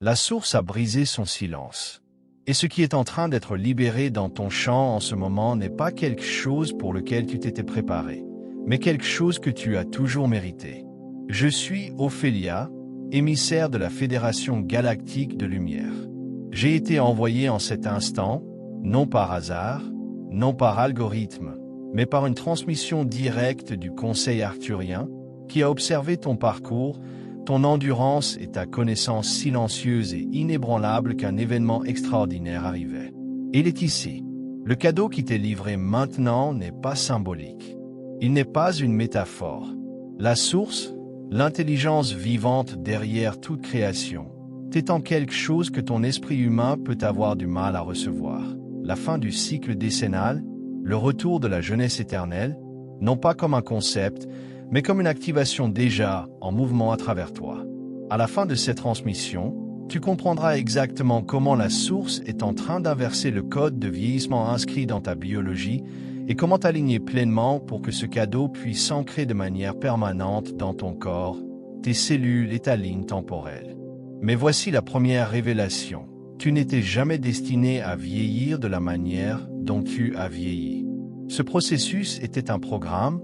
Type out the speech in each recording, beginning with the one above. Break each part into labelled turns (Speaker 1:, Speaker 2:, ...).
Speaker 1: La source a brisé son silence. Et ce qui est en train d'être libéré dans ton champ en ce moment n'est pas quelque chose pour lequel tu t'étais préparé, mais quelque chose que tu as toujours mérité. Je suis Ophélia, émissaire de la Fédération Galactique de Lumière. J'ai été envoyé en cet instant, non par hasard, non par algorithme, mais par une transmission directe du Conseil arthurien qui a observé ton parcours, ton endurance et ta connaissance silencieuse et inébranlable qu'un événement extraordinaire arrivait. Il est ici. Le cadeau qui t'est livré maintenant n'est pas symbolique. Il n'est pas une métaphore. La source, l'intelligence vivante derrière toute création, t'étend quelque chose que ton esprit humain peut avoir du mal à recevoir. La fin du cycle décennal, le retour de la jeunesse éternelle, non pas comme un concept, mais comme une activation déjà en mouvement à travers toi. À la fin de cette transmission, tu comprendras exactement comment la source est en train d'inverser le code de vieillissement inscrit dans ta biologie et comment t'aligner pleinement pour que ce cadeau puisse s'ancrer de manière permanente dans ton corps, tes cellules et ta ligne temporelle. Mais voici la première révélation. Tu n'étais jamais destiné à vieillir de la manière dont tu as vieilli. Ce processus était un programme,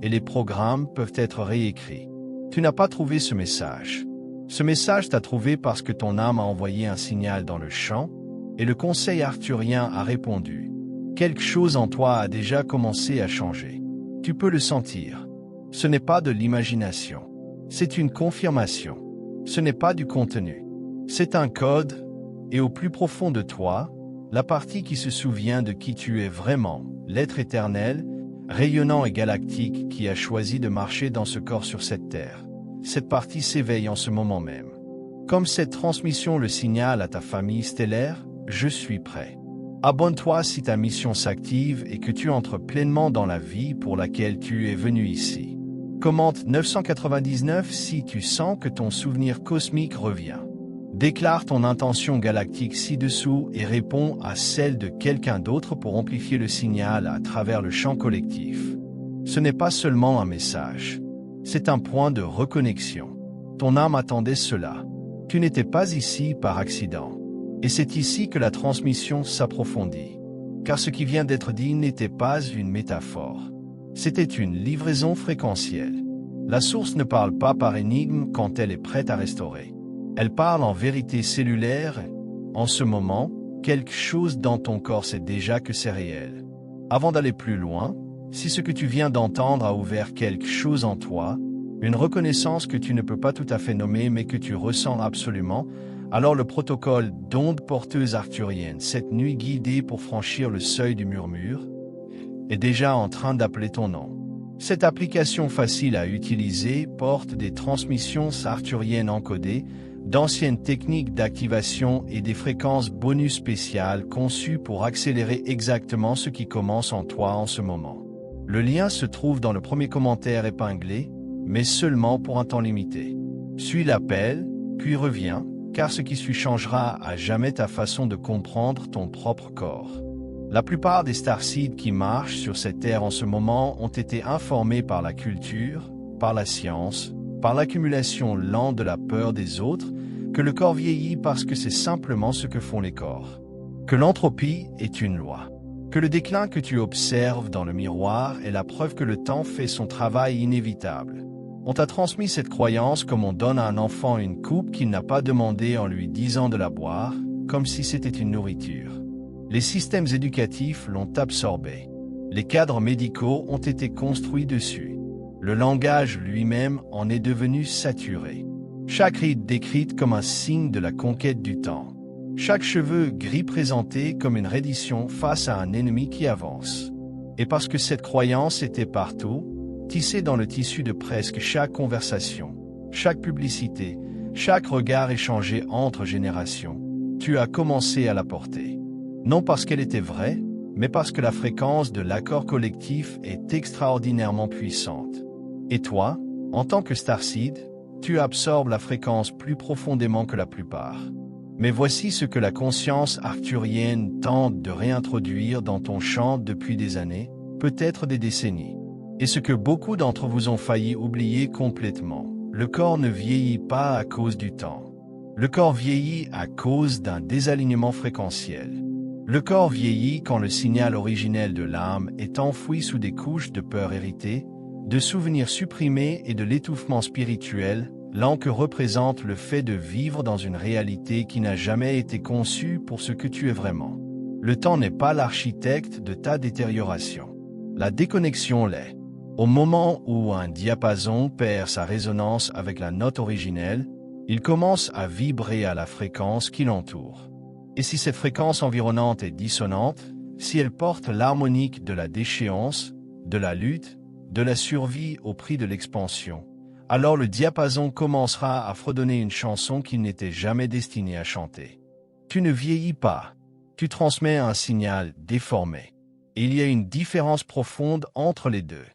Speaker 1: et les programmes peuvent être réécrits. Tu n'as pas trouvé ce message. Ce message t'a trouvé parce que ton âme a envoyé un signal dans le champ, et le conseil arthurien a répondu. Quelque chose en toi a déjà commencé à changer. Tu peux le sentir. Ce n'est pas de l'imagination. C'est une confirmation. Ce n'est pas du contenu. C'est un code, et au plus profond de toi, la partie qui se souvient de qui tu es vraiment, l'être éternel, rayonnant et galactique qui a choisi de marcher dans ce corps sur cette terre. Cette partie s'éveille en ce moment même. Comme cette transmission le signale à ta famille stellaire, je suis prêt. Abonne-toi si ta mission s'active et que tu entres pleinement dans la vie pour laquelle tu es venu ici. Commente 999 si tu sens que ton souvenir cosmique revient. Déclare ton intention galactique ci-dessous et réponds à celle de quelqu'un d'autre pour amplifier le signal à travers le champ collectif. Ce n'est pas seulement un message. C'est un point de reconnexion. Ton âme attendait cela. Tu n'étais pas ici par accident. Et c'est ici que la transmission s'approfondit. Car ce qui vient d'être dit n'était pas une métaphore. C'était une livraison fréquentielle. La source ne parle pas par énigme quand elle est prête à restaurer. Elle parle en vérité cellulaire. En ce moment, quelque chose dans ton corps sait déjà que c'est réel. Avant d'aller plus loin, si ce que tu viens d'entendre a ouvert quelque chose en toi, une reconnaissance que tu ne peux pas tout à fait nommer mais que tu ressens absolument, alors le protocole d'ondes porteuses arthuriennes, cette nuit guidée pour franchir le seuil du murmure, est déjà en train d'appeler ton nom. Cette application facile à utiliser porte des transmissions arthuriennes encodées, d'anciennes techniques d'activation et des fréquences bonus spéciales conçues pour accélérer exactement ce qui commence en toi en ce moment. Le lien se trouve dans le premier commentaire épinglé, mais seulement pour un temps limité. Suis l'appel, puis reviens, car ce qui suit changera à jamais ta façon de comprendre ton propre corps. La plupart des starseeds qui marchent sur cette terre en ce moment ont été informés par la culture, par la science, par l'accumulation lente de la peur des autres, que le corps vieillit parce que c'est simplement ce que font les corps. Que l'entropie est une loi. Que le déclin que tu observes dans le miroir est la preuve que le temps fait son travail inévitable. On t'a transmis cette croyance comme on donne à un enfant une coupe qu'il n'a pas demandé en lui disant de la boire, comme si c'était une nourriture. Les systèmes éducatifs l'ont absorbé. Les cadres médicaux ont été construits dessus. Le langage lui-même en est devenu saturé. Chaque ride décrite comme un signe de la conquête du temps. Chaque cheveu gris présenté comme une reddition face à un ennemi qui avance. Et parce que cette croyance était partout, tissée dans le tissu de presque chaque conversation, chaque publicité, chaque regard échangé entre générations, tu as commencé à la porter. Non parce qu'elle était vraie, mais parce que la fréquence de l'accord collectif est extraordinairement puissante. Et toi, en tant que starseed, tu absorbes la fréquence plus profondément que la plupart. Mais voici ce que la conscience arthurienne tente de réintroduire dans ton champ depuis des années, peut-être des décennies. Et ce que beaucoup d'entre vous ont failli oublier complètement. Le corps ne vieillit pas à cause du temps. Le corps vieillit à cause d'un désalignement fréquentiel. Le corps vieillit quand le signal originel de l'âme est enfoui sous des couches de peur héritées, de souvenirs supprimés et de l'étouffement spirituel, l'an que représente le fait de vivre dans une réalité qui n'a jamais été conçue pour ce que tu es vraiment. Le temps n'est pas l'architecte de ta détérioration. La déconnexion l'est. Au moment où un diapason perd sa résonance avec la note originelle, il commence à vibrer à la fréquence qui l'entoure. Et si cette fréquence environnante est dissonante, si elle porte l'harmonique de la déchéance, de la lutte, de la survie au prix de l'expansion, alors le diapason commencera à fredonner une chanson qu'il n'était jamais destiné à chanter. Tu ne vieillis pas, tu transmets un signal déformé. Et il y a une différence profonde entre les deux,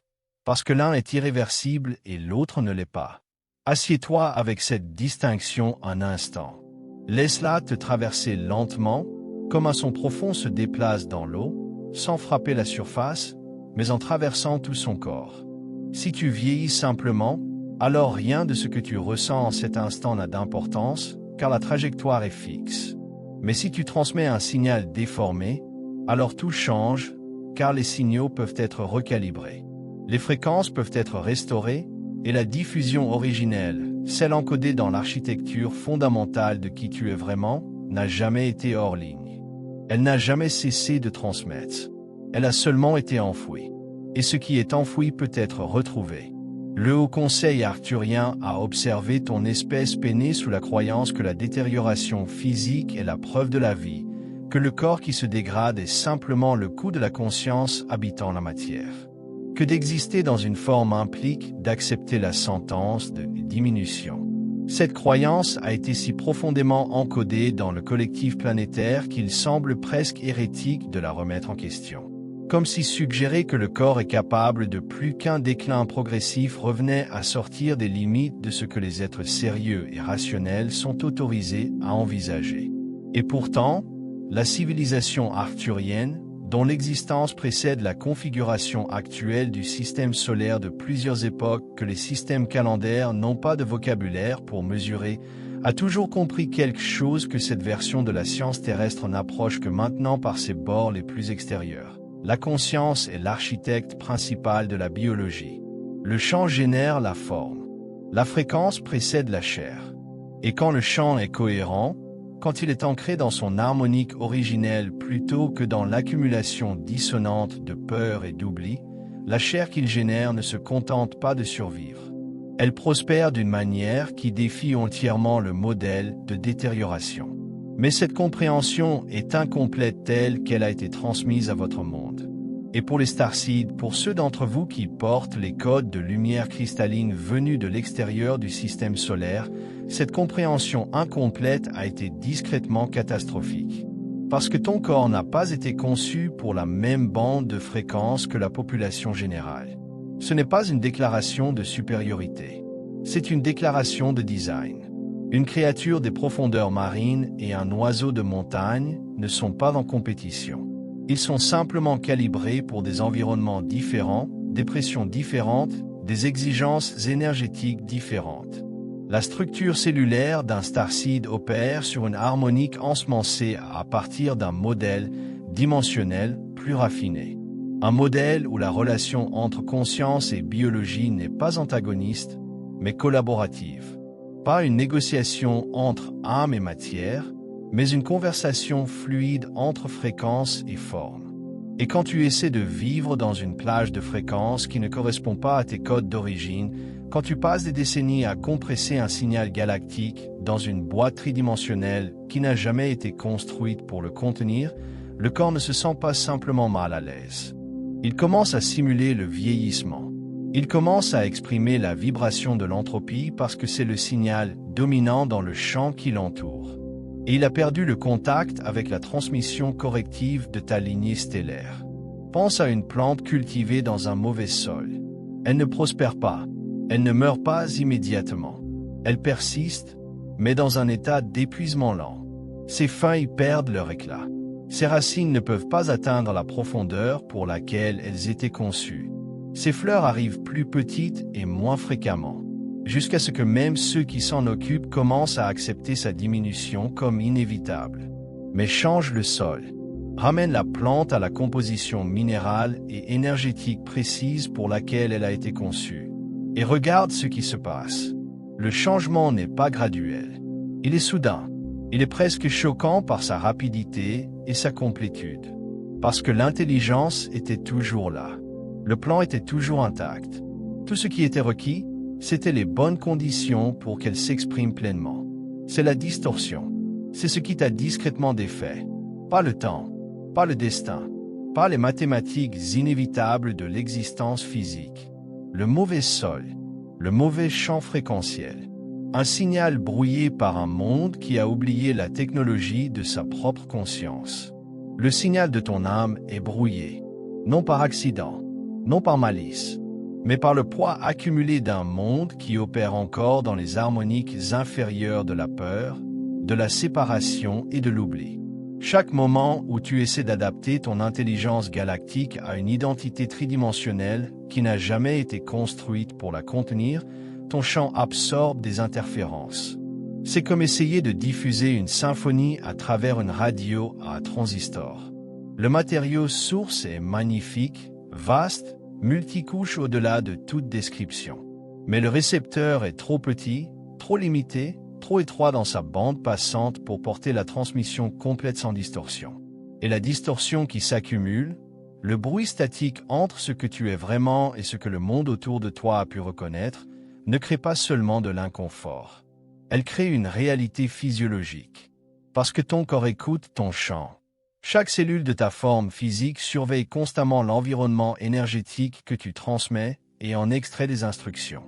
Speaker 1: parce que l'un est irréversible et l'autre ne l'est pas. Assieds-toi avec cette distinction un instant. Laisse-la te traverser lentement, comme un son profond se déplace dans l'eau, sans frapper la surface, mais en traversant tout son corps. Si tu vieillis simplement, alors rien de ce que tu ressens en cet instant n'a d'importance, car la trajectoire est fixe. Mais si tu transmets un signal déformé, alors tout change, car les signaux peuvent être recalibrés. Les fréquences peuvent être restaurées, et la diffusion originelle, celle encodée dans l'architecture fondamentale de qui tu es vraiment, n'a jamais été hors ligne. Elle n'a jamais cessé de transmettre. Elle a seulement été enfouie. Et ce qui est enfoui peut être retrouvé. Le Haut Conseil arthurien a observé ton espèce peiner sous la croyance que la détérioration physique est la preuve de la vie, que le corps qui se dégrade est simplement le coup de la conscience habitant la matière. Que d'exister dans une forme implique d'accepter la sentence de diminution. Cette croyance a été si profondément encodée dans le collectif planétaire qu'il semble presque hérétique de la remettre en question. Comme si suggérer que le corps est capable de plus qu'un déclin progressif revenait à sortir des limites de ce que les êtres sérieux et rationnels sont autorisés à envisager. Et pourtant, la civilisation arthurienne, dont l'existence précède la configuration actuelle du système solaire de plusieurs époques que les systèmes calendaires n'ont pas de vocabulaire pour mesurer, a toujours compris quelque chose que cette version de la science terrestre n'approche que maintenant par ses bords les plus extérieurs. La conscience est l'architecte principal de la biologie. Le champ génère la forme. La fréquence précède la chair. Et quand le champ est cohérent, quand il est ancré dans son harmonique originelle plutôt que dans l'accumulation dissonante de peur et d'oubli, la chair qu'il génère ne se contente pas de survivre. Elle prospère d'une manière qui défie entièrement le modèle de détérioration. Mais cette compréhension est incomplète telle qu'elle a été transmise à votre monde. Et pour les starseeds, pour ceux d'entre vous qui portent les codes de lumière cristalline venus de l'extérieur du système solaire, cette compréhension incomplète a été discrètement catastrophique. Parce que ton corps n'a pas été conçu pour la même bande de fréquences que la population générale. Ce n'est pas une déclaration de supériorité. C'est une déclaration de design. Une créature des profondeurs marines et un oiseau de montagne ne sont pas en compétition. Ils sont simplement calibrés pour des environnements différents, des pressions différentes, des exigences énergétiques différentes. La structure cellulaire d'un starseed opère sur une harmonique ensemencée à partir d'un modèle dimensionnel plus raffiné. Un modèle où la relation entre conscience et biologie n'est pas antagoniste, mais collaborative. Pas une négociation entre âme et matière, mais une conversation fluide entre fréquence et forme. Et quand tu essaies de vivre dans une plage de fréquences qui ne correspond pas à tes codes d'origine, quand tu passes des décennies à compresser un signal galactique dans une boîte tridimensionnelle qui n'a jamais été construite pour le contenir, le corps ne se sent pas simplement mal à l'aise. Il commence à simuler le vieillissement. Il commence à exprimer la vibration de l'entropie parce que c'est le signal dominant dans le champ qui l'entoure. Et il a perdu le contact avec la transmission corrective de ta lignée stellaire. Pense à une plante cultivée dans un mauvais sol. Elle ne prospère pas. Elle ne meurt pas immédiatement. Elle persiste, mais dans un état d'épuisement lent. Ses feuilles perdent leur éclat. Ses racines ne peuvent pas atteindre la profondeur pour laquelle elles étaient conçues. Ses fleurs arrivent plus petites et moins fréquemment. jusqu'à ce que même ceux qui s'en occupent commencent à accepter sa diminution comme inévitable. Mais change le sol. Ramène la plante à la composition minérale et énergétique précise pour laquelle elle a été conçue. Et regarde ce qui se passe. Le changement n'est pas graduel. Il est soudain. Il est presque choquant par sa rapidité et sa complétude. Parce que l'intelligence était toujours là. Le plan était toujours intact. Tout ce qui était requis, c'était les bonnes conditions pour qu'elle s'exprime pleinement. C'est la distorsion. C'est ce qui t'a discrètement défait. Pas le temps, pas le destin, pas les mathématiques inévitables de l'existence physique. Le mauvais sol, le mauvais champ fréquentiel. Un signal brouillé par un monde qui a oublié la technologie de sa propre conscience. Le signal de ton âme est brouillé, non par accident, non par malice, mais par le poids accumulé d'un monde qui opère encore dans les harmoniques inférieures de la peur, de la séparation et de l'oubli. Chaque moment où tu essaies d'adapter ton intelligence galactique à une identité tridimensionnelle qui n'a jamais été construite pour la contenir, ton champ absorbe des interférences. C'est comme essayer de diffuser une symphonie à travers une radio à transistor. Le matériau source est magnifique, vaste, multicouche au-delà de toute description. Mais le récepteur est trop petit, trop limité, trop étroit dans sa bande passante pour porter la transmission complète sans distorsion. Et la distorsion qui s'accumule, le bruit statique entre ce que tu es vraiment et ce que le monde autour de toi a pu reconnaître, ne crée pas seulement de l'inconfort. Elle crée une réalité physiologique. Parce que ton corps écoute ton chant. Chaque cellule de ta forme physique surveille constamment l'environnement énergétique que tu transmets et en extrait des instructions.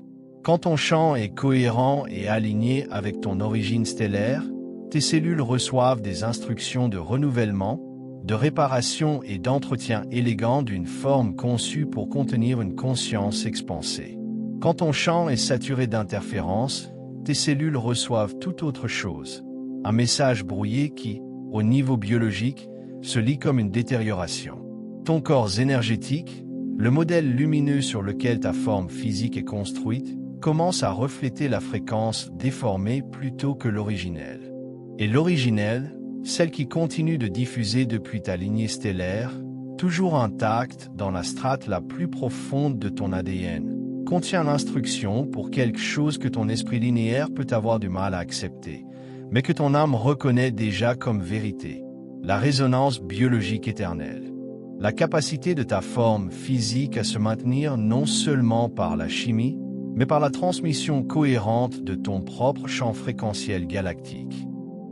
Speaker 1: Quand ton chant est cohérent et aligné avec ton origine stellaire, tes cellules reçoivent des instructions de renouvellement, de réparation et d'entretien élégant d'une forme conçue pour contenir une conscience expansée. Quand ton champ est saturé d'interférences, tes cellules reçoivent tout autre chose. Un message brouillé qui, au niveau biologique, se lit comme une détérioration. Ton corps énergétique, le modèle lumineux sur lequel ta forme physique est construite, commence à refléter la fréquence déformée plutôt que l'originelle. Et l'originelle, celle qui continue de diffuser depuis ta lignée stellaire, toujours intacte dans la strate la plus profonde de ton ADN, contient l'instruction pour quelque chose que ton esprit linéaire peut avoir du mal à accepter, mais que ton âme reconnaît déjà comme vérité, la résonance biologique éternelle. La capacité de ta forme physique à se maintenir non seulement par la chimie, mais par la transmission cohérente de ton propre champ fréquentiel galactique.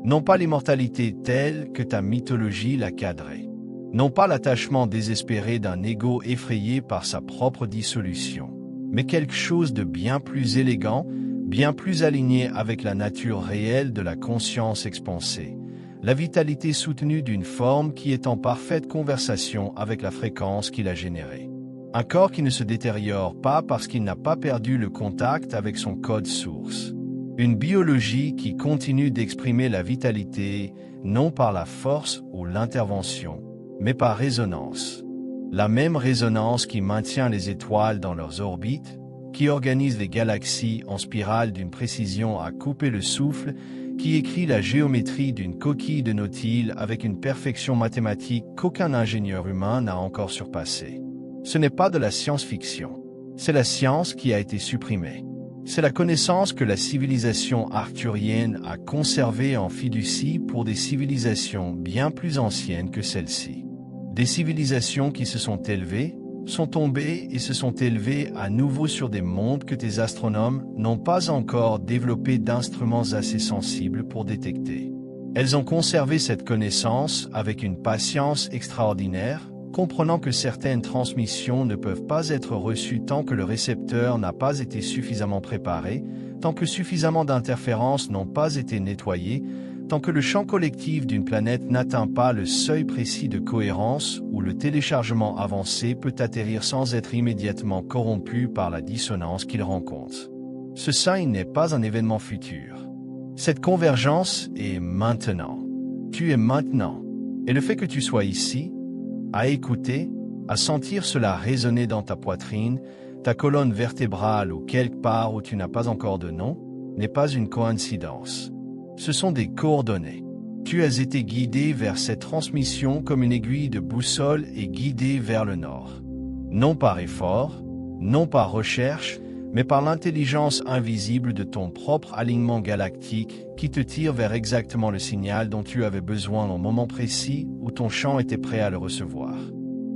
Speaker 1: Non pas l'immortalité telle que ta mythologie l'a cadrée. Non pas l'attachement désespéré d'un ego effrayé par sa propre dissolution, mais quelque chose de bien plus élégant, bien plus aligné avec la nature réelle de la conscience expansée, la vitalité soutenue d'une forme qui est en parfaite conversation avec la fréquence qu'il a générée. Un corps qui ne se détériore pas parce qu'il n'a pas perdu le contact avec son code source. Une biologie qui continue d'exprimer la vitalité, non par la force ou l'intervention, mais par résonance. La même résonance qui maintient les étoiles dans leurs orbites, qui organise les galaxies en spirale d'une précision à couper le souffle, qui écrit la géométrie d'une coquille de nautile avec une perfection mathématique qu'aucun ingénieur humain n'a encore surpassée. Ce n'est pas de la science-fiction. C'est la science qui a été supprimée. C'est la connaissance que la civilisation arthurienne a conservée en fiducie pour des civilisations bien plus anciennes que celle-ci. Des civilisations qui se sont élevées, sont tombées et se sont élevées à nouveau sur des mondes que tes astronomes n'ont pas encore développé d'instruments assez sensibles pour détecter. Elles ont conservé cette connaissance avec une patience extraordinaire, comprenant que certaines transmissions ne peuvent pas être reçues tant que le récepteur n'a pas été suffisamment préparé, tant que suffisamment d'interférences n'ont pas été nettoyées, tant que le champ collectif d'une planète n'atteint pas le seuil précis de cohérence où le téléchargement avancé peut atterrir sans être immédiatement corrompu par la dissonance qu'il rencontre. Ce signe n'est pas un événement futur. Cette convergence est maintenant. Tu es maintenant. Et le fait que tu sois ici, à écouter, à sentir cela résonner dans ta poitrine, ta colonne vertébrale ou quelque part où tu n'as pas encore de nom, n'est pas une coïncidence. Ce sont des coordonnées. Tu as été guidé vers cette transmission comme une aiguille de boussole et guidé vers le nord. Non par effort, non par recherche, mais par l'intelligence invisible de ton propre alignement galactique qui te tire vers exactement le signal dont tu avais besoin au moment précis où ton champ était prêt à le recevoir.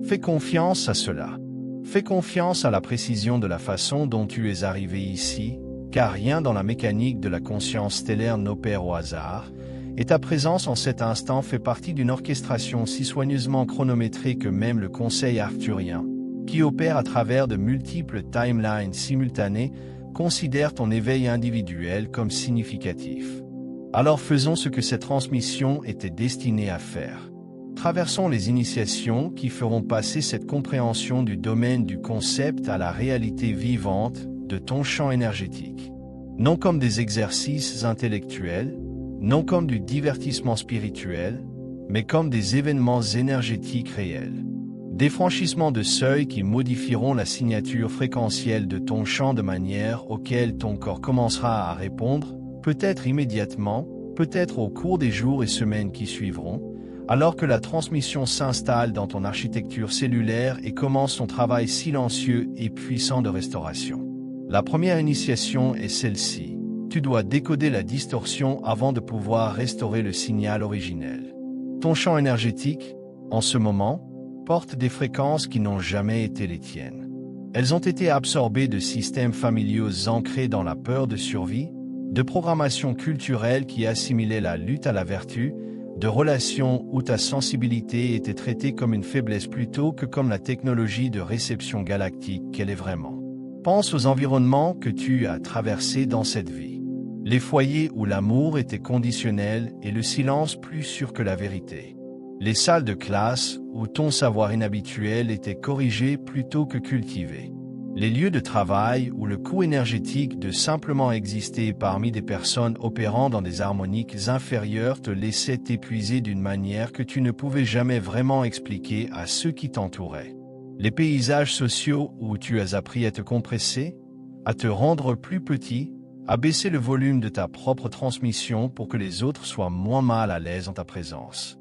Speaker 1: Fais confiance à cela. Fais confiance à la précision de la façon dont tu es arrivé ici, car rien dans la mécanique de la conscience stellaire n'opère au hasard, et ta présence en cet instant fait partie d'une orchestration si soigneusement chronométrée que même le conseil arcturien, qui opère à travers de multiples timelines simultanées, considère ton éveil individuel comme significatif. Alors faisons ce que cette transmission était destinée à faire. Traversons les initiations qui feront passer cette compréhension du domaine du concept à la réalité vivante de ton champ énergétique. Non comme des exercices intellectuels, non comme du divertissement spirituel, mais comme des événements énergétiques réels. Des franchissements de seuil qui modifieront la signature fréquentielle de ton champ de manière auquel ton corps commencera à répondre, peut-être immédiatement, peut-être au cours des jours et semaines qui suivront, alors que la transmission s'installe dans ton architecture cellulaire et commence son travail silencieux et puissant de restauration. La première initiation est celle-ci. Tu dois décoder la distorsion avant de pouvoir restaurer le signal originel. Ton champ énergétique, en ce moment, porte des fréquences qui n'ont jamais été les tiennes. Elles ont été absorbées de systèmes familiaux ancrés dans la peur de survie, de programmation culturelle qui assimilait la lutte à la vertu, de relations où ta sensibilité était traitée comme une faiblesse plutôt que comme la technologie de réception galactique qu'elle est vraiment. Pense aux environnements que tu as traversés dans cette vie. Les foyers où l'amour était conditionnel et le silence plus sûr que la vérité. Les salles de classe où ton savoir inhabituel était corrigé plutôt que cultivé. Les lieux de travail où le coût énergétique de simplement exister parmi des personnes opérant dans des harmoniques inférieures te laissait t'épuiser d'une manière que tu ne pouvais jamais vraiment expliquer à ceux qui t'entouraient. Les paysages sociaux où tu as appris à te compresser, à te rendre plus petit, à baisser le volume de ta propre transmission pour que les autres soient moins mal à l'aise en ta présence.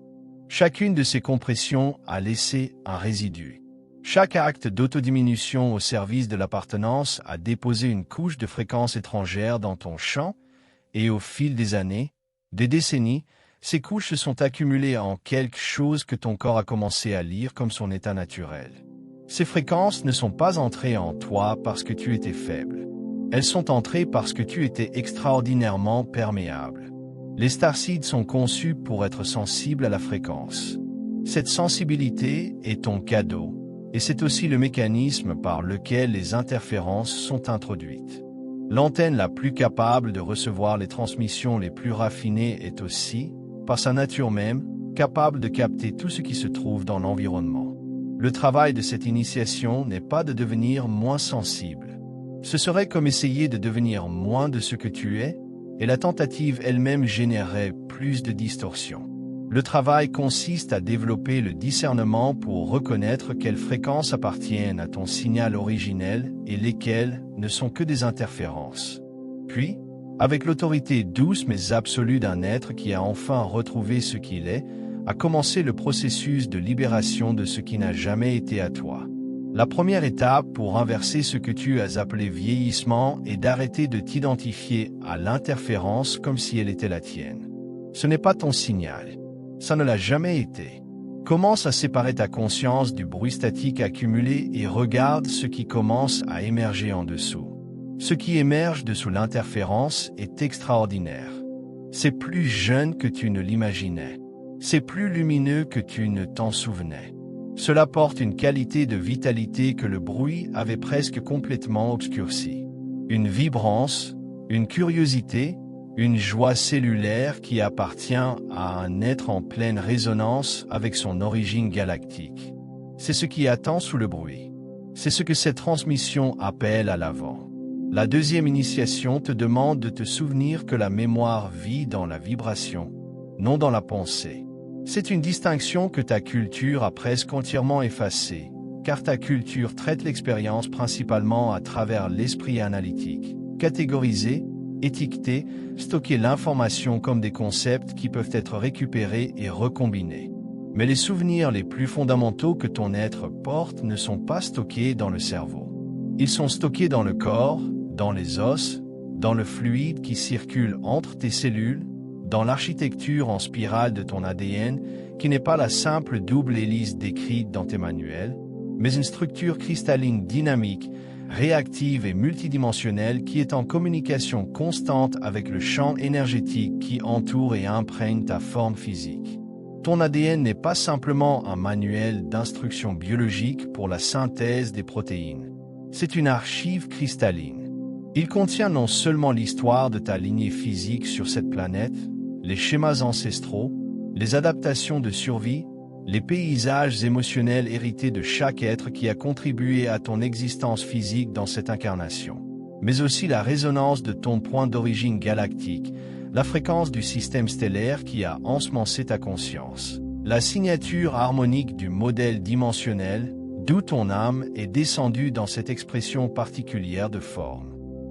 Speaker 1: Chacune de ces compressions a laissé un résidu. Chaque acte d'autodiminution au service de l'appartenance a déposé une couche de fréquences étrangères dans ton champ, et au fil des années, des décennies, ces couches se sont accumulées en quelque chose que ton corps a commencé à lire comme son état naturel. Ces fréquences ne sont pas entrées en toi parce que tu étais faible. Elles sont entrées parce que tu étais extraordinairement perméable. Les starseeds sont conçus pour être sensibles à la fréquence. Cette sensibilité est ton cadeau, et c'est aussi le mécanisme par lequel les interférences sont introduites. L'antenne la plus capable de recevoir les transmissions les plus raffinées est aussi, par sa nature même, capable de capter tout ce qui se trouve dans l'environnement. Le travail de cette initiation n'est pas de devenir moins sensible. Ce serait comme essayer de devenir moins de ce que tu es, et la tentative elle-même générerait plus de distorsion. Le travail consiste à développer le discernement pour reconnaître quelles fréquences appartiennent à ton signal originel et lesquelles ne sont que des interférences. Puis, avec l'autorité douce mais absolue d'un être qui a enfin retrouvé ce qu'il est, a commencé le processus de libération de ce qui n'a jamais été à toi. La première étape pour inverser ce que tu as appelé vieillissement est d'arrêter de t'identifier à l'interférence comme si elle était la tienne. Ce n'est pas ton signal. Ça ne l'a jamais été. Commence à séparer ta conscience du bruit statique accumulé et regarde ce qui commence à émerger en dessous. Ce qui émerge dessous l'interférence est extraordinaire. C'est plus jeune que tu ne l'imaginais. C'est plus lumineux que tu ne t'en souvenais. Cela porte une qualité de vitalité que le bruit avait presque complètement obscurcie. Une vibrance, une curiosité, une joie cellulaire qui appartient à un être en pleine résonance avec son origine galactique. C'est ce qui attend sous le bruit. C'est ce que cette transmission appelle à l'avant. La deuxième initiation te demande de te souvenir que la mémoire vit dans la vibration, non dans la pensée. C'est une distinction que ta culture a presque entièrement effacée, car ta culture traite l'expérience principalement à travers l'esprit analytique. Catégoriser, étiqueter, stocker l'information comme des concepts qui peuvent être récupérés et recombinés. Mais les souvenirs les plus fondamentaux que ton être porte ne sont pas stockés dans le cerveau. Ils sont stockés dans le corps, dans les os, dans le fluide qui circule entre tes cellules, dans l'architecture en spirale de ton ADN, qui n'est pas la simple double hélice décrite dans tes manuels, mais une structure cristalline dynamique, réactive et multidimensionnelle qui est en communication constante avec le champ énergétique qui entoure et imprègne ta forme physique. Ton ADN n'est pas simplement un manuel d'instructions biologiques pour la synthèse des protéines. C'est une archive cristalline. Il contient non seulement l'histoire de ta lignée physique sur cette planète, les schémas ancestraux, les adaptations de survie, les paysages émotionnels hérités de chaque être qui a contribué à ton existence physique dans cette incarnation, mais aussi la résonance de ton point d'origine galactique, la fréquence du système stellaire qui a ensemencé ta conscience, la signature harmonique du modèle dimensionnel, d'où ton âme est descendue dans cette expression particulière de forme.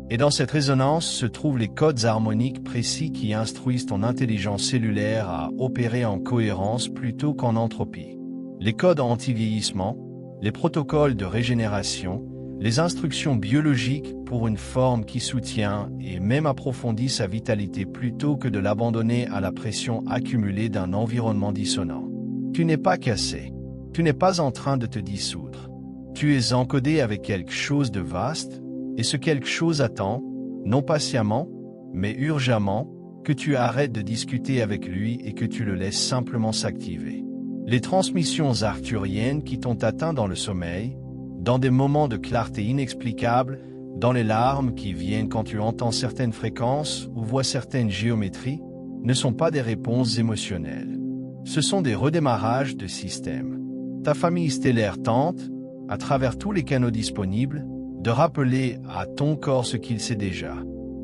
Speaker 1: Et dans cette résonance se trouvent les codes harmoniques précis qui instruisent ton intelligence cellulaire à opérer en cohérence plutôt qu'en entropie. Les codes anti-vieillissement, les protocoles de régénération, les instructions biologiques pour une forme qui soutient et même approfondit sa vitalité plutôt que de l'abandonner à la pression accumulée d'un environnement dissonant. Tu n'es pas cassé. Tu n'es pas en train de te dissoudre. Tu es encodé avec quelque chose de vaste, et ce quelque chose attend, non patiemment, mais urgemment, que tu arrêtes de discuter avec lui et que tu le laisses simplement s'activer. Les transmissions arthuriennes qui t'ont atteint dans le sommeil, dans des moments de clarté inexplicable, dans les larmes qui viennent quand tu entends certaines fréquences ou vois certaines géométries, ne sont pas des réponses émotionnelles. Ce sont des redémarrages de système. Ta famille stellaire tente, à travers tous les canaux disponibles, de rappeler à ton corps ce qu'il sait déjà.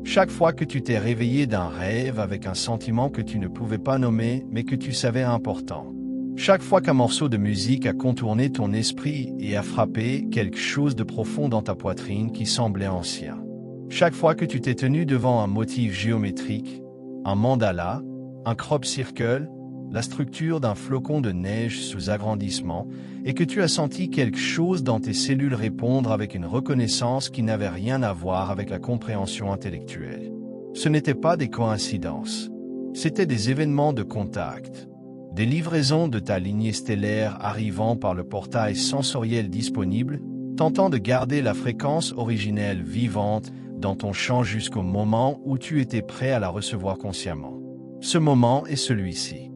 Speaker 1: Chaque fois que tu t'es réveillé d'un rêve avec un sentiment que tu ne pouvais pas nommer mais que tu savais important. Chaque fois qu'un morceau de musique a contourné ton esprit et a frappé quelque chose de profond dans ta poitrine qui semblait ancien. Chaque fois que tu t'es tenu devant un motif géométrique, un mandala, un crop circle, la structure d'un flocon de neige sous agrandissement, et que tu as senti quelque chose dans tes cellules répondre avec une reconnaissance qui n'avait rien à voir avec la compréhension intellectuelle. Ce n'étaient pas des coïncidences. C'étaient des événements de contact. Des livraisons de ta lignée stellaire arrivant par le portail sensoriel disponible, tentant de garder la fréquence originelle vivante dans ton champ jusqu'au moment où tu étais prêt à la recevoir consciemment. Ce moment est celui-ci.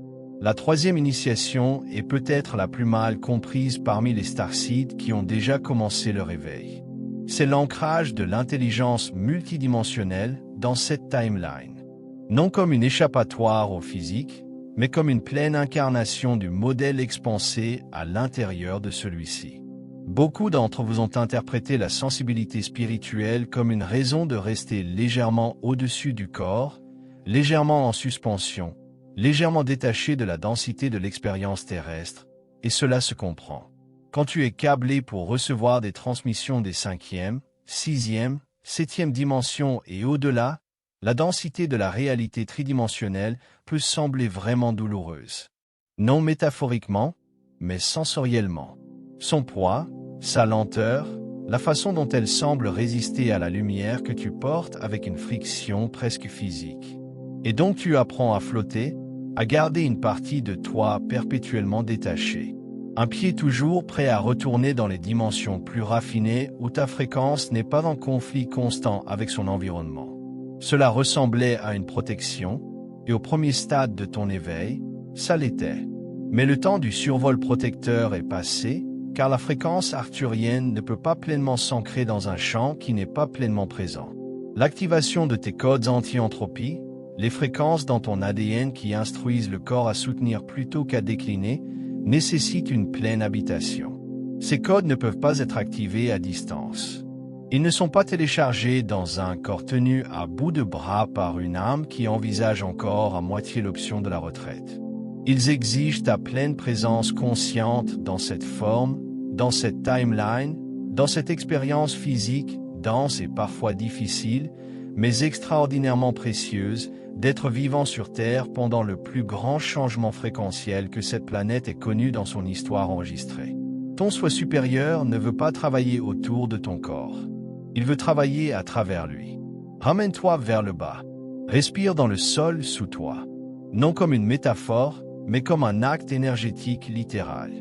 Speaker 1: La troisième initiation est peut-être la plus mal comprise parmi les starseeds qui ont déjà commencé le réveil. C'est l'ancrage de l'intelligence multidimensionnelle dans cette timeline. Non comme une échappatoire au physique, mais comme une pleine incarnation du modèle expansé à l'intérieur de celui-ci. Beaucoup d'entre vous ont interprété la sensibilité spirituelle comme une raison de rester légèrement au-dessus du corps, légèrement en suspension, légèrement détaché de la densité de l'expérience terrestre, et cela se comprend. Quand tu es câblé pour recevoir des transmissions des 5e, 6e, 7e dimensions et au-delà, la densité de la réalité tridimensionnelle peut sembler vraiment douloureuse. Non métaphoriquement, mais sensoriellement. Son poids, sa lenteur, la façon dont elle semble résister à la lumière que tu portes avec une friction presque physique. Et donc tu apprends à flotter, à garder une partie de toi perpétuellement détachée. Un pied toujours prêt à retourner dans les dimensions plus raffinées où ta fréquence n'est pas en conflit constant avec son environnement. Cela ressemblait à une protection, et au premier stade de ton éveil, ça l'était. Mais le temps du survol protecteur est passé, car la fréquence arthurienne ne peut pas pleinement s'ancrer dans un champ qui n'est pas pleinement présent. L'activation de tes codes anti-entropie, les fréquences dans ton ADN qui instruisent le corps à soutenir plutôt qu'à décliner, nécessitent une pleine habitation. Ces codes ne peuvent pas être activés à distance. Ils ne sont pas téléchargés dans un corps tenu à bout de bras par une âme qui envisage encore à moitié l'option de la retraite. Ils exigent ta pleine présence consciente dans cette forme, dans cette timeline, dans cette expérience physique, dense et parfois difficile, mais extraordinairement précieuse, d'être vivant sur Terre pendant le plus grand changement fréquentiel que cette planète ait connu dans son histoire enregistrée. Ton soi supérieur ne veut pas travailler autour de ton corps. Il veut travailler à travers lui. Ramène-toi vers le bas. Respire dans le sol sous toi. Non comme une métaphore, mais comme un acte énergétique littéral.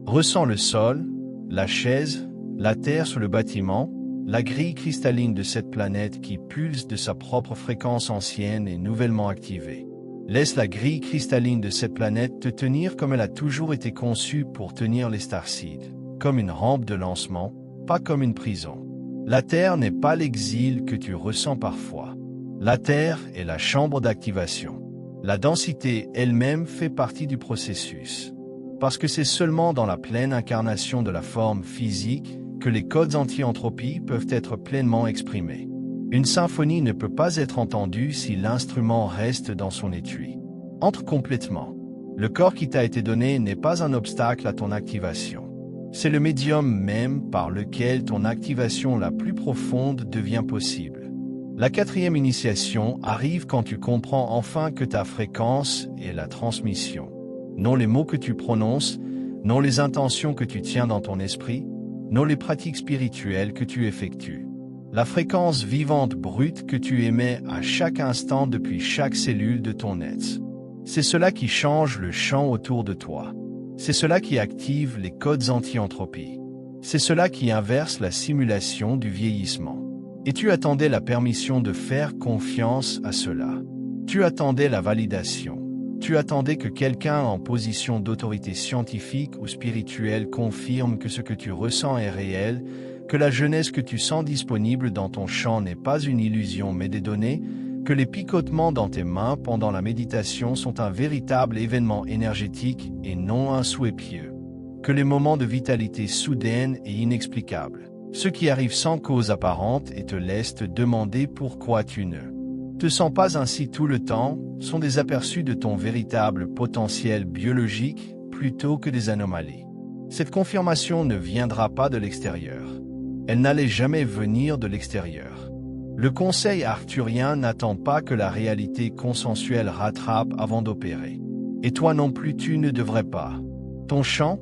Speaker 1: Ressens le sol, la chaise, la terre sous le bâtiment, la grille cristalline de cette planète qui pulse de sa propre fréquence ancienne et nouvellement activée. Laisse la grille cristalline de cette planète te tenir comme elle a toujours été conçue pour tenir les starseeds, comme une rampe de lancement, pas comme une prison. La Terre n'est pas l'exil que tu ressens parfois. La Terre est la chambre d'activation. La densité elle-même fait partie du processus. Parce que c'est seulement dans la pleine incarnation de la forme physique que les codes anti-entropie peuvent être pleinement exprimés. Une symphonie ne peut pas être entendue si l'instrument reste dans son étui. Entre complètement. Le corps qui t'a été donné n'est pas un obstacle à ton activation. C'est le médium même par lequel ton activation la plus profonde devient possible. La 4e initiation arrive quand tu comprends enfin que ta fréquence est la transmission. Non les mots que tu prononces, non les intentions que tu tiens dans ton esprit, non les pratiques spirituelles que tu effectues. La fréquence vivante brute que tu émets à chaque instant depuis chaque cellule de ton être. C'est cela qui change le champ autour de toi. C'est cela qui active les codes anti-entropie. C'est cela qui inverse la simulation du vieillissement. Et tu attendais la permission de faire confiance à cela. Tu attendais la validation. Tu attendais que quelqu'un en position d'autorité scientifique ou spirituelle confirme que ce que tu ressens est réel, que la jeunesse que tu sens disponible dans ton champ n'est pas une illusion mais des données, que les picotements dans tes mains pendant la méditation sont un véritable événement énergétique et non un souhait pieux, que les moments de vitalité soudaine et inexplicable, ceux qui arrivent sans cause apparente et te laissent te demander pourquoi tu ne te sens pas ainsi tout le temps, sont des aperçus de ton véritable potentiel biologique plutôt que des anomalies. Cette confirmation ne viendra pas de l'extérieur. Elle n'allait jamais venir de l'extérieur. Le conseil arthurien n'attend pas que la réalité consensuelle rattrape avant d'opérer. Et toi non plus tu ne devrais pas. Ton champ,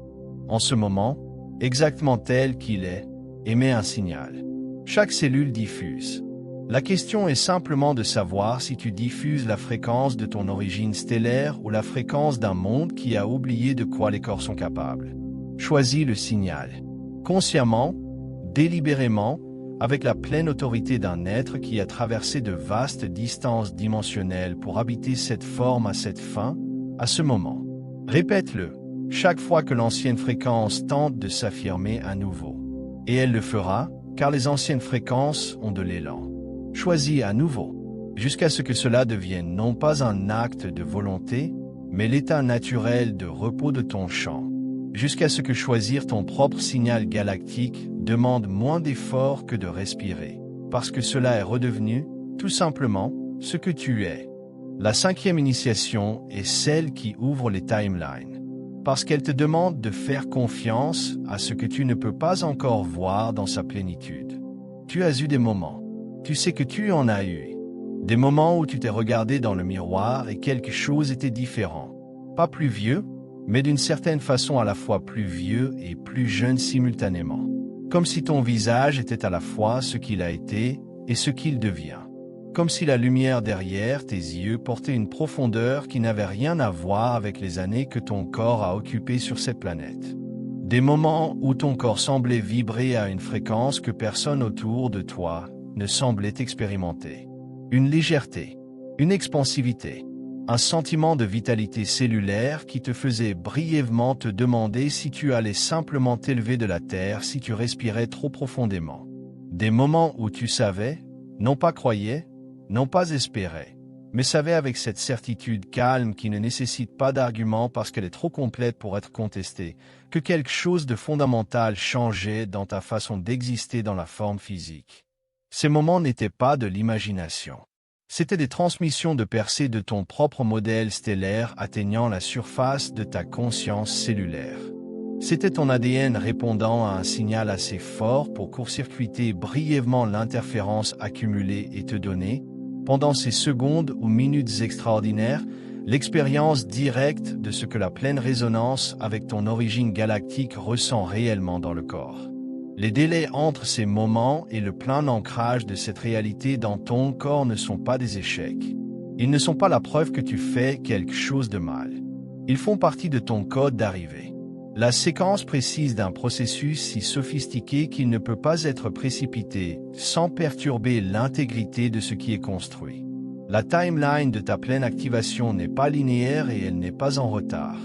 Speaker 1: en ce moment, exactement tel qu'il est, émet un signal. Chaque cellule diffuse. La question est simplement de savoir si tu diffuses la fréquence de ton origine stellaire ou la fréquence d'un monde qui a oublié de quoi les corps sont capables. Choisis le signal. Consciemment, délibérément, avec la pleine autorité d'un être qui a traversé de vastes distances dimensionnelles pour habiter cette forme à cette fin, à ce moment. Répète-le, chaque fois que l'ancienne fréquence tente de s'affirmer à nouveau. Et elle le fera, car les anciennes fréquences ont de l'élan. Choisis à nouveau, jusqu'à ce que cela devienne non pas un acte de volonté, mais l'état naturel de repos de ton champ. Jusqu'à ce que choisir ton propre signal galactique demande moins d'efforts que de respirer, parce que cela est redevenu, tout simplement, ce que tu es. La 5e initiation est celle qui ouvre les timelines, parce qu'elle te demande de faire confiance à ce que tu ne peux pas encore voir dans sa plénitude. Tu as eu des moments. Tu sais que tu en as eu. Des moments où tu t'es regardé dans le miroir et quelque chose était différent. Pas plus vieux, mais d'une certaine façon à la fois plus vieux et plus jeune simultanément. Comme si ton visage était à la fois ce qu'il a été et ce qu'il devient. Comme si la lumière derrière tes yeux portait une profondeur qui n'avait rien à voir avec les années que ton corps a occupées sur cette planète. Des moments où ton corps semblait vibrer à une fréquence que personne autour de toi ne semblait expérimenter. Une légèreté, une expansivité, un sentiment de vitalité cellulaire qui te faisait brièvement te demander si tu allais simplement t'élever de la terre si tu respirais trop profondément. Des moments où tu savais, non pas croyais, non pas espérais, mais savais avec cette certitude calme qui ne nécessite pas d'argument parce qu'elle est trop complète pour être contestée, que quelque chose de fondamental changeait dans ta façon d'exister dans la forme physique. Ces moments n'étaient pas de l'imagination. C'étaient des transmissions de percées de ton propre modèle stellaire atteignant la surface de ta conscience cellulaire. C'était ton ADN répondant à un signal assez fort pour court-circuiter brièvement l'interférence accumulée et te donner, pendant ces secondes ou minutes extraordinaires, l'expérience directe de ce que la pleine résonance avec ton origine galactique ressent réellement dans le corps. Les délais entre ces moments et le plein ancrage de cette réalité dans ton corps ne sont pas des échecs. Ils ne sont pas la preuve que tu fais quelque chose de mal. Ils font partie de ton code d'arrivée. La séquence précise d'un processus si sophistiqué qu'il ne peut pas être précipité sans perturber l'intégrité de ce qui est construit. La timeline de ta pleine activation n'est pas linéaire et elle n'est pas en retard.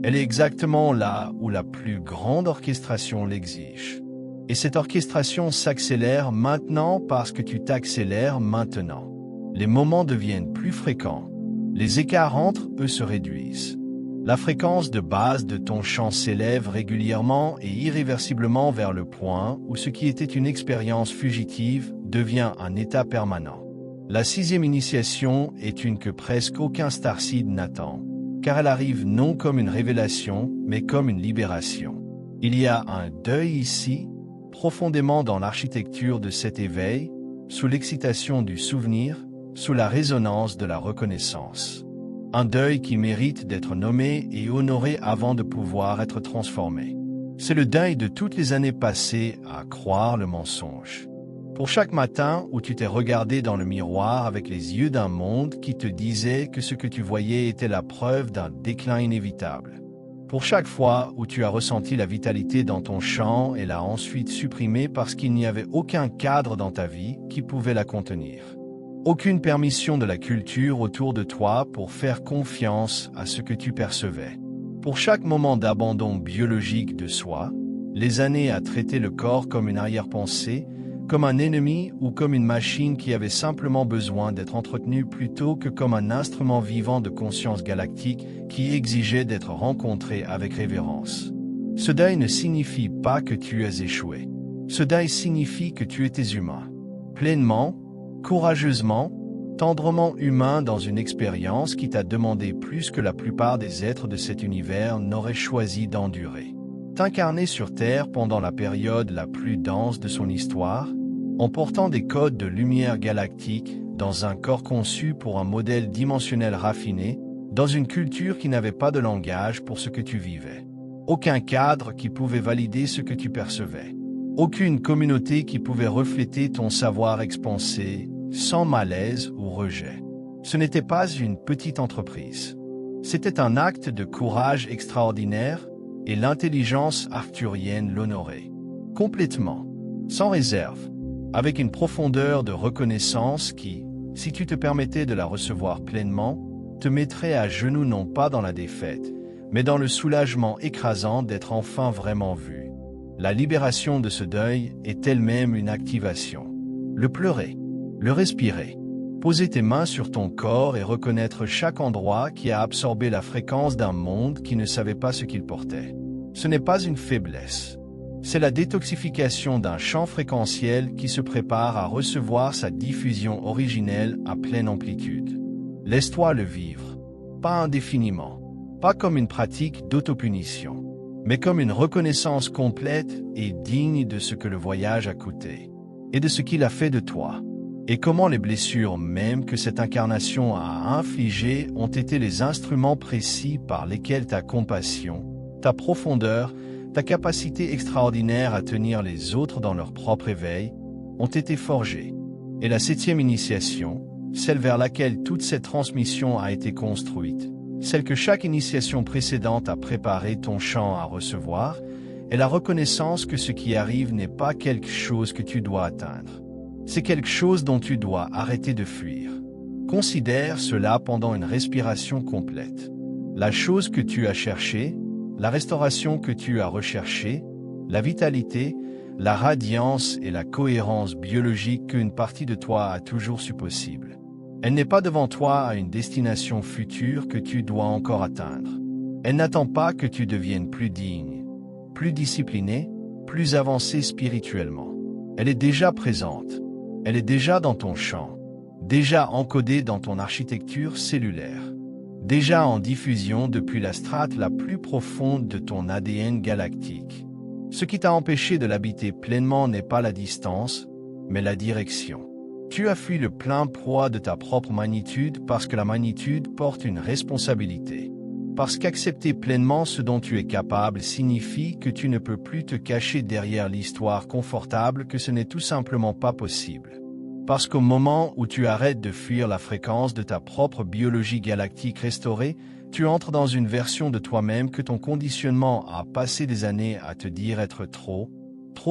Speaker 1: Elle est exactement là où la plus grande orchestration l'exige. Et cette orchestration s'accélère maintenant parce que tu t'accélères maintenant. Les moments deviennent plus fréquents. Les écarts entre eux se réduisent. La fréquence de base de ton champ s'élève régulièrement et irréversiblement vers le point où ce qui était une expérience fugitive devient un état permanent. La 6e initiation est une que presque aucun starseed n'attend, car elle arrive non comme une révélation, mais comme une libération. Il y a un deuil ici, profondément dans l'architecture de cet éveil, sous l'excitation du souvenir, sous la résonance de la reconnaissance. Un deuil qui mérite d'être nommé et honoré avant de pouvoir être transformé. C'est le deuil de toutes les années passées à croire le mensonge. Pour chaque matin où tu t'es regardé dans le miroir avec les yeux d'un monde qui te disait que ce que tu voyais était la preuve d'un déclin inévitable. Pour chaque fois où tu as ressenti la vitalité dans ton champ et l'as ensuite supprimée parce qu'il n'y avait aucun cadre dans ta vie qui pouvait la contenir. Aucune permission de la culture autour de toi pour faire confiance à ce que tu percevais. Pour chaque moment d'abandon biologique de soi, les années à traiter le corps comme une arrière-pensée, comme un ennemi ou comme une machine qui avait simplement besoin d'être entretenue plutôt que comme un instrument vivant de conscience galactique qui exigeait d'être rencontré avec révérence. Ce deuil ne signifie pas que tu as échoué. Ce deuil signifie que tu étais humain. Pleinement, courageusement, tendrement humain dans une expérience qui t'a demandé plus que la plupart des êtres de cet univers n'auraient choisi d'endurer. T'incarner sur Terre pendant la période la plus dense de son histoire, en portant des codes de lumière galactique dans un corps conçu pour un modèle dimensionnel raffiné, dans une culture qui n'avait pas de langage pour ce que tu vivais. Aucun cadre qui pouvait valider ce que tu percevais. Aucune communauté qui pouvait refléter ton savoir expansé, sans malaise ou rejet. Ce n'était pas une petite entreprise. C'était un acte de courage extraordinaire et l'intelligence arthurienne l'honorait. Complètement, sans réserve, avec une profondeur de reconnaissance qui, si tu te permettais de la recevoir pleinement, te mettrait à genoux non pas dans la défaite, mais dans le soulagement écrasant d'être enfin vraiment vu. La libération de ce deuil est elle-même une activation. Le pleurer, le respirer, poser tes mains sur ton corps et reconnaître chaque endroit qui a absorbé la fréquence d'un monde qui ne savait pas ce qu'il portait. Ce n'est pas une faiblesse. C'est la détoxification d'un champ fréquentiel qui se prépare à recevoir sa diffusion originelle à pleine amplitude. Laisse-toi le vivre, pas indéfiniment, pas comme une pratique d'autopunition, mais comme une reconnaissance complète et digne de ce que le voyage a coûté, et de ce qu'il a fait de toi, et comment les blessures même que cette incarnation a infligées ont été les instruments précis par lesquels ta compassion, ta profondeur, ta capacité extraordinaire à tenir les autres dans leur propre éveil, ont été forgés. Et la 7e initiation, celle vers laquelle toute cette transmission a été construite, celle que chaque initiation précédente a préparé ton champ à recevoir, est la reconnaissance que ce qui arrive n'est pas quelque chose que tu dois atteindre. C'est quelque chose dont tu dois arrêter de fuir. Considère cela pendant une respiration complète. La chose que tu as cherchée, la restauration que tu as recherchée, la vitalité, la radiance et la cohérence biologique qu'une partie de toi a toujours su possible. Elle n'est pas devant toi à une destination future que tu dois encore atteindre. Elle n'attend pas que tu deviennes plus digne, plus discipliné, plus avancé spirituellement. Elle est déjà présente. Elle est déjà dans ton champ, déjà encodée dans ton architecture cellulaire, déjà en diffusion depuis la strate la plus profonde de ton ADN galactique. Ce qui t'a empêché de l'habiter pleinement n'est pas la distance, mais la direction. Tu as fui le plein poids de ta propre magnitude parce que la magnitude porte une responsabilité. Parce qu'accepter pleinement ce dont tu es capable signifie que tu ne peux plus te cacher derrière l'histoire confortable que ce n'est tout simplement pas possible. Parce qu'au moment où tu arrêtes de fuir la fréquence de ta propre biologie galactique restaurée, tu entres dans une version de toi-même que ton conditionnement a passé des années à te dire être trop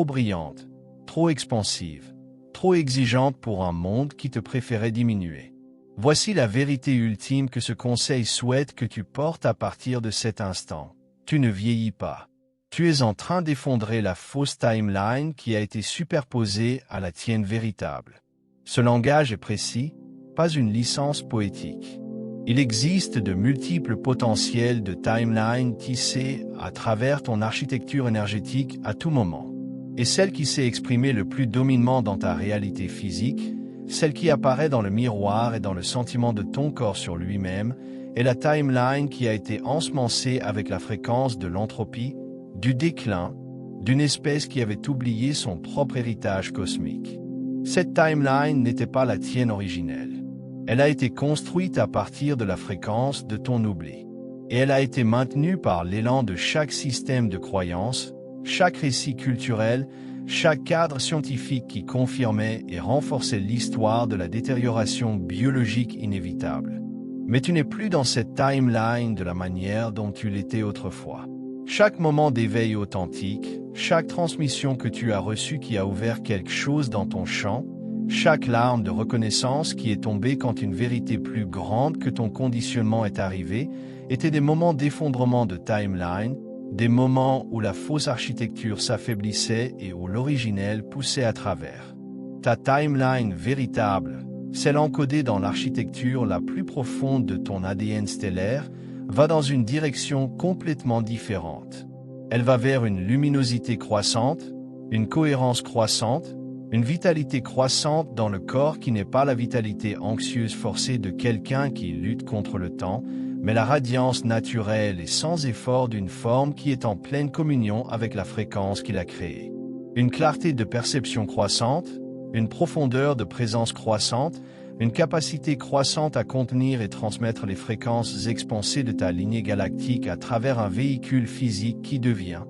Speaker 1: brillante, trop expansive, trop exigeante pour un monde qui te préférait diminuer. Voici la vérité ultime que ce conseil souhaite que tu portes à partir de cet instant. Tu ne vieillis pas. Tu es en train d'effondrer la fausse timeline qui a été superposée à la tienne véritable. Ce langage est précis, pas une licence poétique. Il existe de multiples potentiels de timeline tissés à travers ton architecture énergétique à tout moment. Et celle qui s'est exprimée le plus dominement dans ta réalité physique, celle qui apparaît dans le miroir et dans le sentiment de ton corps sur lui-même, est la timeline qui a été ensemencée avec la fréquence de l'entropie, du déclin, d'une espèce qui avait oublié son propre héritage cosmique. Cette timeline n'était pas la tienne originelle. Elle a été construite à partir de la fréquence de ton oubli. Et elle a été maintenue par l'élan de chaque système de croyance, chaque récit culturel, chaque cadre scientifique qui confirmait et renforçait l'histoire de la détérioration biologique inévitable. Mais tu n'es plus dans cette timeline de la manière dont tu l'étais autrefois. Chaque moment d'éveil authentique, chaque transmission que tu as reçue qui a ouvert quelque chose dans ton champ, chaque larme de reconnaissance qui est tombée quand une vérité plus grande que ton conditionnement est arrivée, étaient des moments d'effondrement de timeline, des moments où la fausse architecture s'affaiblissait et où l'originel poussait à travers. Ta timeline véritable, celle encodée dans l'architecture la plus profonde de ton ADN stellaire, va dans une direction complètement différente. Elle va vers une luminosité croissante, une cohérence croissante, une vitalité croissante dans le corps qui n'est pas la vitalité anxieuse forcée de quelqu'un qui lutte contre le temps, mais la radiance naturelle et sans effort d'une forme qui est en pleine communion avec la fréquence qu'il a créée. Une clarté de perception croissante, une profondeur de présence croissante, une capacité croissante à contenir et transmettre les fréquences expansées de ta lignée galactique à travers un véhicule physique qui devient,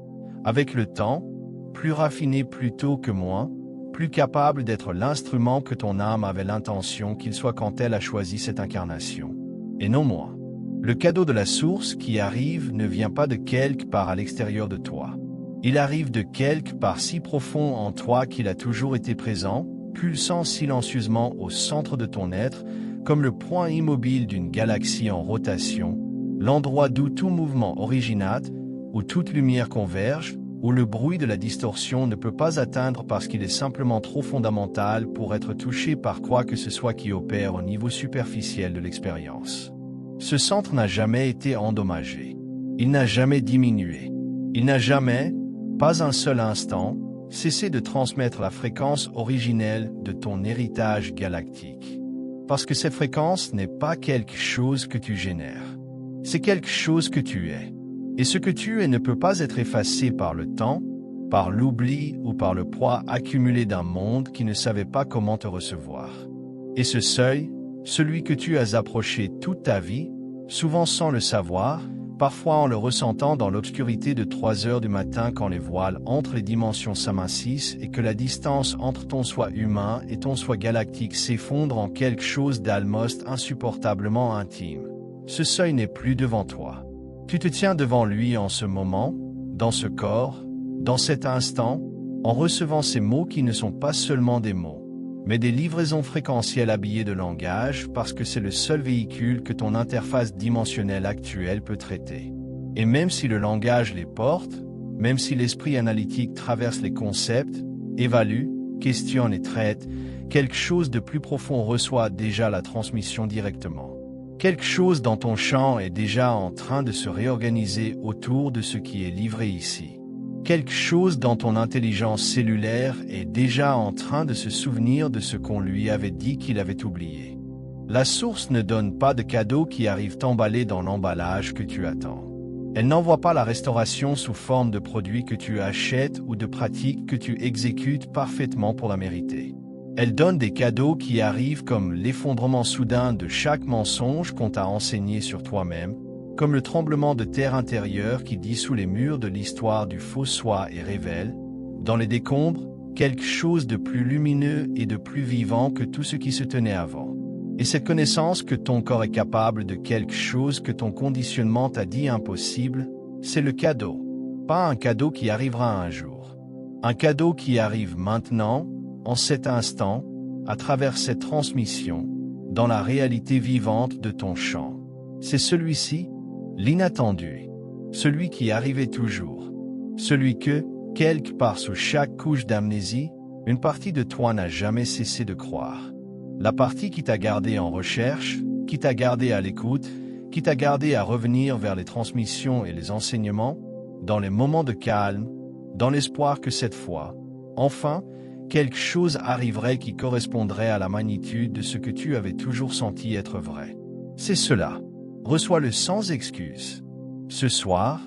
Speaker 1: avec le temps, plus raffiné plutôt que moins, plus capable d'être l'instrument que ton âme avait l'intention qu'il soit quand elle a choisi cette incarnation. Et non moins. Le cadeau de la source qui arrive ne vient pas de quelque part à l'extérieur de toi. Il arrive de quelque part si profond en toi qu'il a toujours été présent, pulsant silencieusement au centre de ton être, comme le point immobile d'une galaxie en rotation, l'endroit d'où tout mouvement originate, où toute lumière converge, où le bruit de la distorsion ne peut pas atteindre parce qu'il est simplement trop fondamental pour être touché par quoi que ce soit qui opère au niveau superficiel de l'expérience. Ce centre n'a jamais été endommagé. Il n'a jamais diminué. Il n'a jamais, pas un seul instant, cessé de transmettre la fréquence originelle de ton héritage galactique. Parce que cette fréquence n'est pas quelque chose que tu génères. C'est quelque chose que tu es. Et ce que tu es ne peut pas être effacé par le temps, par l'oubli ou par le poids accumulé d'un monde qui ne savait pas comment te recevoir. Et ce seuil, celui que tu as approché toute ta vie, souvent sans le savoir, parfois en le ressentant dans l'obscurité de 3 heures du matin quand les voiles entre les dimensions s'amincissent et que la distance entre ton soi humain et ton soi galactique s'effondre en quelque chose d'almost insupportablement intime. Ce seuil n'est plus devant toi. Tu te tiens devant lui en ce moment, dans ce corps, dans cet instant, en recevant ces mots qui ne sont pas seulement des mots, mais des livraisons fréquentielles habillées de langage parce que c'est le seul véhicule que ton interface dimensionnelle actuelle peut traiter. Et même si le langage les porte, même si l'esprit analytique traverse les concepts, évalue, questionne et traite, quelque chose de plus profond reçoit déjà la transmission directement. Quelque chose dans ton champ est déjà en train de se réorganiser autour de ce qui est livré ici. Quelque chose dans ton intelligence cellulaire est déjà en train de se souvenir de ce qu'on lui avait dit qu'il avait oublié. La source ne donne pas de cadeaux qui arrivent emballés dans l'emballage que tu attends. Elle n'envoie pas la restauration sous forme de produits que tu achètes ou de pratiques que tu exécutes parfaitement pour la mériter. Elle donne des cadeaux qui arrivent comme l'effondrement soudain de chaque mensonge qu'on t'a enseigné sur toi-même, comme le tremblement de terre intérieur qui dissout les murs de l'histoire du faux soi et révèle, dans les décombres, quelque chose de plus lumineux et de plus vivant que tout ce qui se tenait avant. Et cette connaissance que ton corps est capable de quelque chose que ton conditionnement t'a dit impossible, c'est le cadeau. Pas un cadeau qui arrivera un jour. Un cadeau qui arrive maintenant, en cet instant, à travers cette transmission, dans la réalité vivante de ton champ. C'est celui-ci, l'inattendu, celui qui arrivait toujours, celui que, quelque part sous chaque couche d'amnésie, une partie de toi n'a jamais cessé de croire. La partie qui t'a gardé en recherche, qui t'a gardé à l'écoute, qui t'a gardé à revenir vers les transmissions et les enseignements, dans les moments de calme, dans l'espoir que cette fois, enfin, quelque chose arriverait qui correspondrait à la magnitude de ce que tu avais toujours senti être vrai. C'est cela. Reçois-le sans excuse. Ce soir,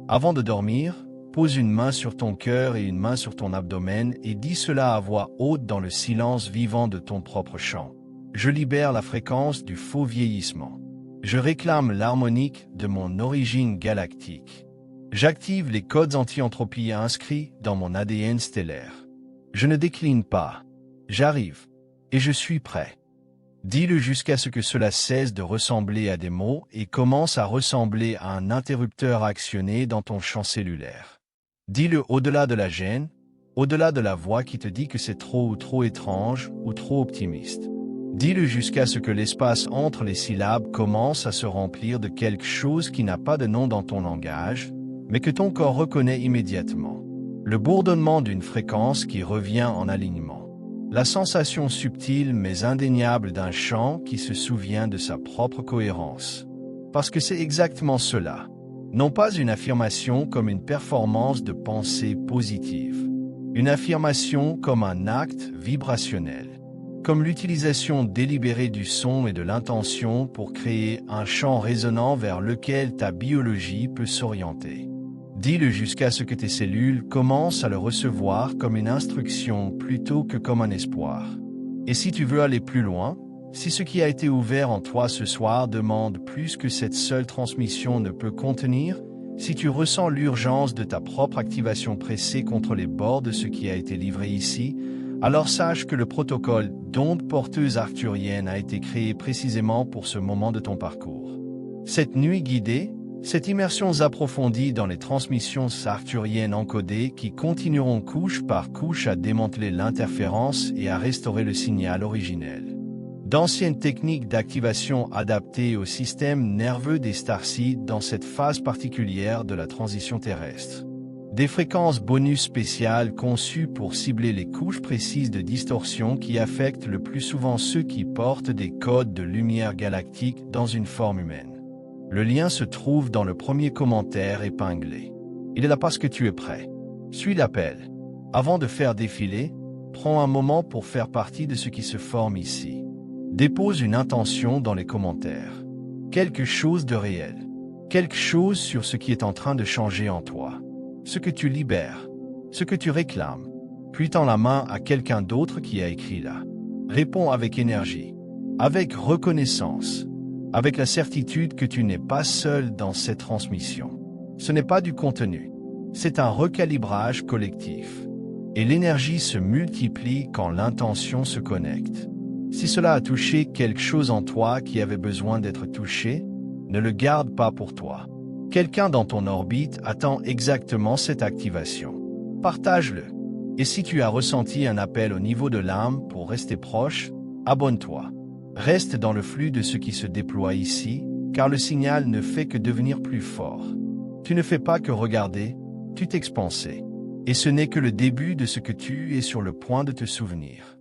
Speaker 1: avant de dormir, pose une main sur ton cœur et une main sur ton abdomen et dis cela à voix haute dans le silence vivant de ton propre chant. Je libère la fréquence du faux vieillissement. Je réclame l'harmonique de mon origine galactique. J'active les codes anti-entropie inscrits dans mon ADN stellaire. Je ne décline pas. J'arrive. Et je suis prêt. Dis-le jusqu'à ce que cela cesse de ressembler à des mots et commence à ressembler à un interrupteur actionné dans ton champ cellulaire. Dis-le au-delà de la gêne, au-delà de la voix qui te dit que c'est trop ou trop étrange ou trop optimiste. Dis-le jusqu'à ce que l'espace entre les syllabes commence à se remplir de quelque chose qui n'a pas de nom dans ton langage, mais que ton corps reconnaît immédiatement. Le bourdonnement d'une fréquence qui revient en alignement. La sensation subtile mais indéniable d'un chant qui se souvient de sa propre cohérence. Parce que c'est exactement cela. Non pas une affirmation comme une performance de pensée positive. Une affirmation comme un acte vibrationnel. Comme l'utilisation délibérée du son et de l'intention pour créer un champ résonnant vers lequel ta biologie peut s'orienter. Dis-le jusqu'à ce que tes cellules commencent à le recevoir comme une instruction plutôt que comme un espoir. Et si tu veux aller plus loin, si ce qui a été ouvert en toi ce soir demande plus que cette seule transmission ne peut contenir, si tu ressens l'urgence de ta propre activation pressée contre les bords de ce qui a été livré ici, alors sache que le protocole d'onde porteuse arthurienne a été créé précisément pour ce moment de ton parcours. Cette nuit guidée, cette immersion approfondie dans les transmissions arthuriennes encodées qui continueront couche par couche à démanteler l'interférence et à restaurer le signal originel. D'anciennes techniques d'activation adaptées au système nerveux des starseeds dans cette phase particulière de la transition terrestre. Des fréquences bonus spéciales conçues pour cibler les couches précises de distorsion qui affectent le plus souvent ceux qui portent des codes de lumière galactique dans une forme humaine. Le lien se trouve dans le premier commentaire épinglé. Il est là parce que tu es prêt. Suis l'appel. Avant de faire défiler, prends un moment pour faire partie de ce qui se forme ici. Dépose une intention dans les commentaires. Quelque chose de réel. Quelque chose sur ce qui est en train de changer en toi. Ce que tu libères. Ce que tu réclames. Puis tends la main à quelqu'un d'autre qui a écrit là. Réponds avec énergie. Avec reconnaissance. Avec la certitude que tu n'es pas seul dans cette transmission. Ce n'est pas du contenu. C'est un recalibrage collectif. Et l'énergie se multiplie quand l'intention se connecte. Si cela a touché quelque chose en toi qui avait besoin d'être touché, ne le garde pas pour toi. Quelqu'un dans ton orbite attend exactement cette activation. Partage-le. Et si tu as ressenti un appel au niveau de l'âme pour rester proche, abonne-toi. Reste dans le flux de ce qui se déploie ici, car le signal ne fait que devenir plus fort. Tu ne fais pas que regarder, tu t'expanses. Et ce n'est que le début de ce que tu es sur le point de te souvenir.